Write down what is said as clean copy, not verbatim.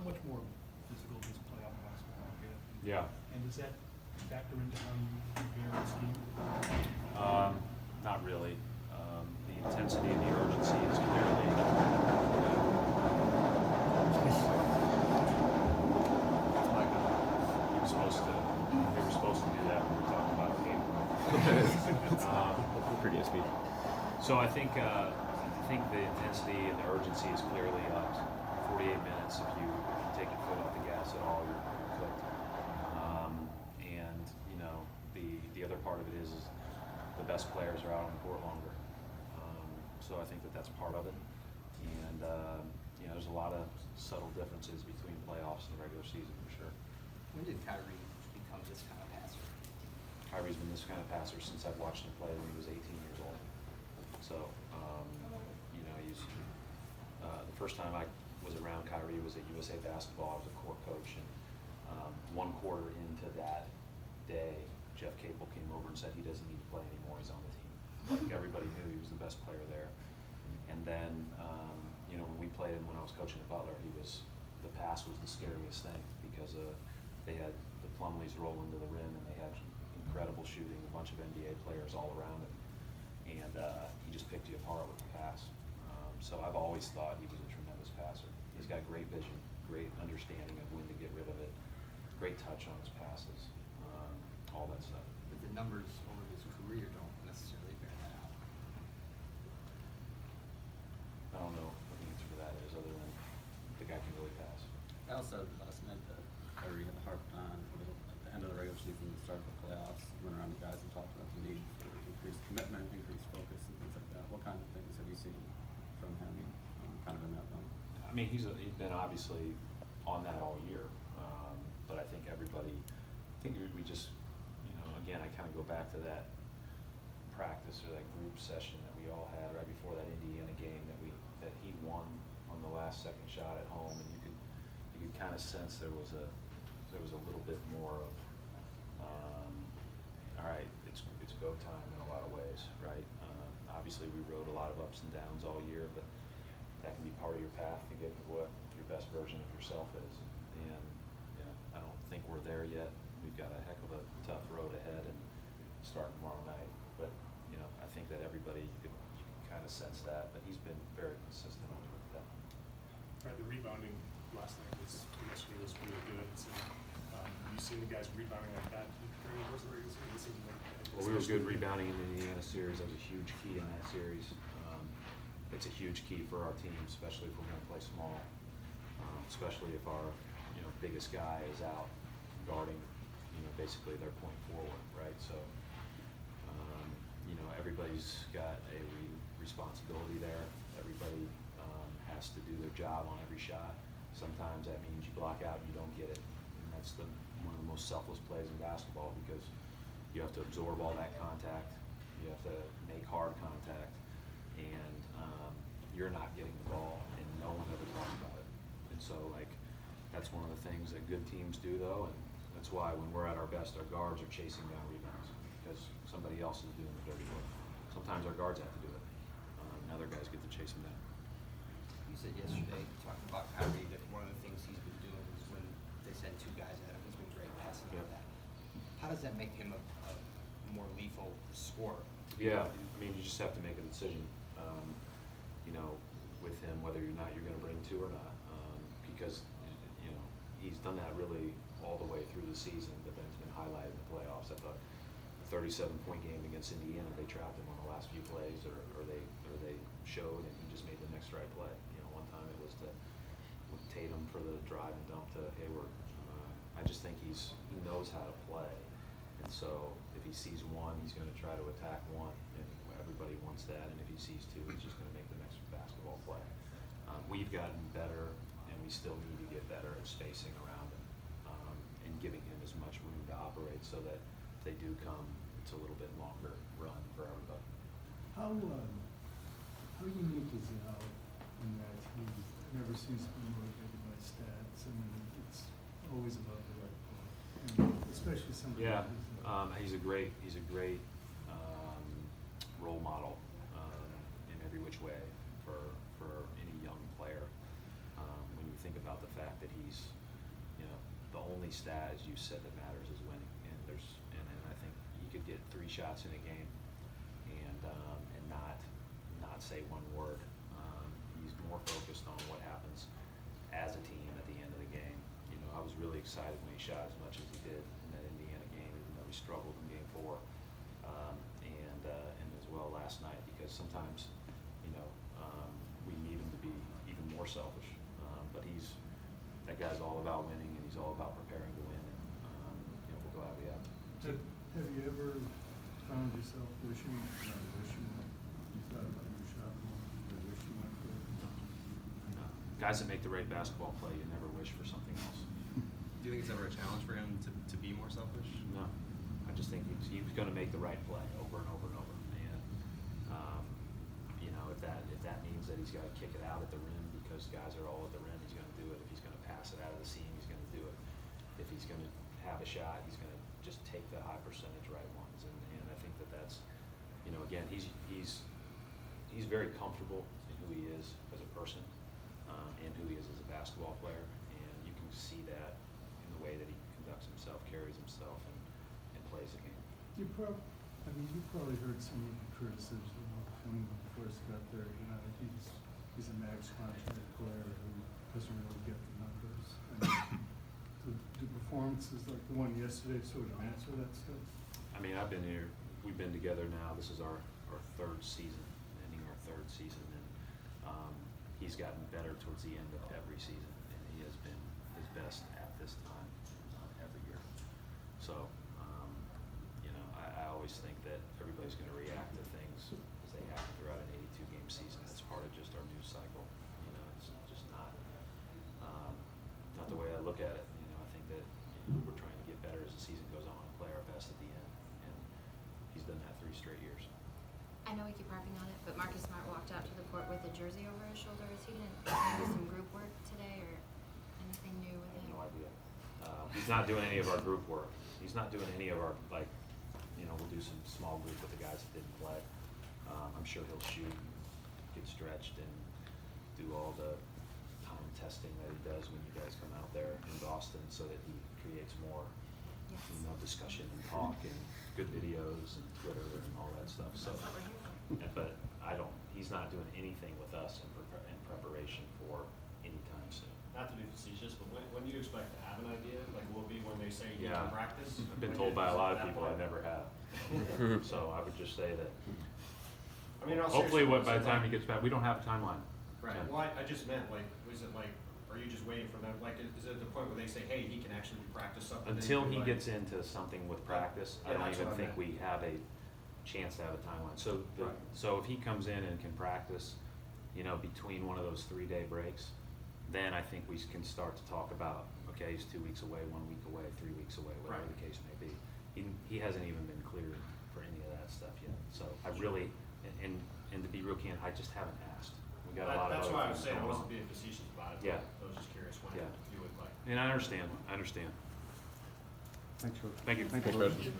much more physical does playoff basketball get? Yeah. And does that factor into how you prepare the scheme? Not really. The intensity and the urgency is clearly. He was supposed to. They were supposed to do that when we were talking about the game. Pretty speed. So I think the intensity and the urgency is clearly upped. 48 minutes. If you take your foot off the gas at all, you're cooked. And you know the other part of it is the best players are out on the court longer. So I think that's part of it. And you know, there's a lot of subtle differences between playoffs and the regular season for sure. When did Kyrie become this kind of passer? Kyrie's been this kind of passer since I've watched him play when he was 18 years old. So, you know, he's the first time I was around Kyrie was at USA Basketball. I was a court coach, and 1 quarter into that day, Jeff Capel came over and said he doesn't need to play anymore. He's on the team. Like everybody knew he was the best player there. And then, you know, when we played him when I was coaching at Butler, the pass was the scariest thing because they had the Plumlees roll into the rim and they had incredible shooting, a bunch of NBA players all around him. And he just picked you apart with the pass. So I've always thought he was a tremendous passer. He's got great vision, great understanding of when to get rid of it, great touch on his passes, all that stuff. But the numbers over his career don't necessarily bear that out. I don't know what the answer to that is other than the guy can really pass. I also last night that Kyrie had harped on at the end of the regular season, the start of the playoffs, went around the guys and talked about the need for increased commitment, increased focus, and things like that. What kind of things have you seen from him, kind of in that realm? I mean, he's been obviously on that all year, but I think we just, you know, again, I kind of go back to that practice or that group session that we all had right before that Indiana game that he won on the last second shot at home, and you could kind of sense there was a little bit more of, all right, it's go time in a lot of ways, right? Obviously, we rode a lot of ups and downs all year, but that can be part of your path to get to what your best version of yourself is. And you know, I don't think we're there yet. We've got a heck of a tough road ahead and start tomorrow night. But you know, I think that everybody you can kind of sense that. But he's been very consistent with that. Right, the rebounding last night yesterday was really good. So, have you seen the guys rebounding like that during the course of the regular season? It seemed like Well, we were good rebounding in the Indiana series. That was a huge key in that series. It's a huge key for our team, especially if we're going to play small, especially if our biggest guy is out guarding, basically their point forward, right? So, everybody's got a responsibility there. Everybody has to do their job on every shot. Sometimes that means you block out and you don't get it, and that's one of the most selfless plays in basketball because you have to absorb all that contact. You have to make hard contact, and you're not getting the ball, and no one ever talks about it. And so, that's one of the things that good teams do, though, and that's why when we're at our best, our guards are chasing down rebounds because somebody else is doing the dirty work. Sometimes our guards have to do it. Other guys get to chase them down. You said yesterday, talking about Kyrie, that one of the things he's been doing is when they send 2 guys at him, he's been great passing Yep. like that. How does that make him a more lethal scorer? Yeah, I mean, you just have to make a decision, with him, whether or not you're going to bring 2 or not, because, he's done that really all the way through the season, but then it's been highlighted in the playoffs. I thought a 37-point game against Indiana, they trapped him on the last few plays, or they showed, and he just made the next right play. One time it was to Tatum for the drive and dump to Hayward. I just think he knows how to play, and so if he sees one, he's going to try to attack one, and everybody wants that. And if he sees 2, he's just going to make the next basketball play. We've gotten better, and we still need to get better at spacing around him and giving him as much room to operate so that if they do come, it's a little bit longer run for everybody. How unique is Al in that he never seems to be motivated by stats? I mean, it's always about the right play, and especially somebody. Yeah, who's he's a great role model in every which way for any young player. When you think about the fact that he's only stat, as you said, that matters is winning. And I think he could get 3 shots in a game and not say one word. He's more focused on what happens as a team at the end of the game. You know, I was really excited when he shot as much as he did in that Indiana game, even though he struggled in game 4, and as well last night, because sometimes, you know, we need him to be even more selfish. But that guy's all about winning, and he's all about preparing to win. And you know, we're glad we have him. Have you ever found yourself wishing you thought about your shot more, or wish you went for it? Guys that make the right basketball play, you never wish for something else. Do you think it's ever a challenge for him to be more selfish? No, I just think he's going to make the right play over and over and over. And you know, if that means that he's got to kick it out at the rim because guys are all at the rim, he's going to do it. If he's going to pass it out of the seam, he's going to do it. If he's going to have a shot, he's going to just take the high percentage right ones. And I think that's, you know, again, he's very comfortable in who he is as a person and who he is as a basketball player. And you can see that in the way that he conducts himself, carries himself, and plays the game. You probably heard some of the criticism of him when he first got there. You know, he's a max contract player who doesn't really get the numbers. Do performances like the one yesterday sort of answer that stuff? I mean, we've been together now, this is our 3rd season, ending our 3rd season, and he's gotten better towards the end of every season, and he has been his best at this time every year. So, you know, I always think that everybody's going to react to things as they happen throughout an 82-game season. It's part of just our news cycle. You know, it's just not the way I look at it. You know, I think that we're trying to get better as the season goes on and play our best at the end, and he's done that 3 straight years. I know we keep harping on it, but Marcus Smart walked out to the court with a jersey over his shoulder. Is he going to do some group work today or anything new with I have him? no idea. He's not doing any of our group work. He's not doing any of our, like, you know, we'll do some small group with the guys that didn't play. I'm sure he'll shoot, get stretched, and do all the time testing that he does when you guys come out there in Boston, so that he creates more, Yes. you know, discussion and talk and good videos and Twitter and all that stuff. So, That's what we're here for. but he's not doing anything with us in preparation for any time soon. Not to be facetious, but when do you expect to have an idea? Like, will it be when they say you Yeah. can practice? I've been When told it by a is lot at of that people I point? never have. So I would just say that I mean, hopefully seriously, by the is it time he like- gets back, we don't have a timeline. Right, Yeah. well, I just meant, like, was it like, are you just waiting for them, like, is it the point where they say, hey, he can actually practice something? then Until you he like- gets into something with practice, I Yeah, don't that's even what I think meant. we have a chance to have a timeline. So, Right. so if he comes in and can practice, you know, between one of those 3-day breaks, then I think we can start to talk about, okay, he's 2 weeks away, 1 week away, 3 weeks away, whatever Right. the case may be. He hasn't even been cleared for any of that stuff yet. So I really, and to be real candid, I just haven't asked. We got a lot of That's other why I was things saying, I going wasn't on. being facetious about it. Yeah. I was just curious when Yeah. you would like. And I understand. Thanks, George. Thank you. Thanks, Coach.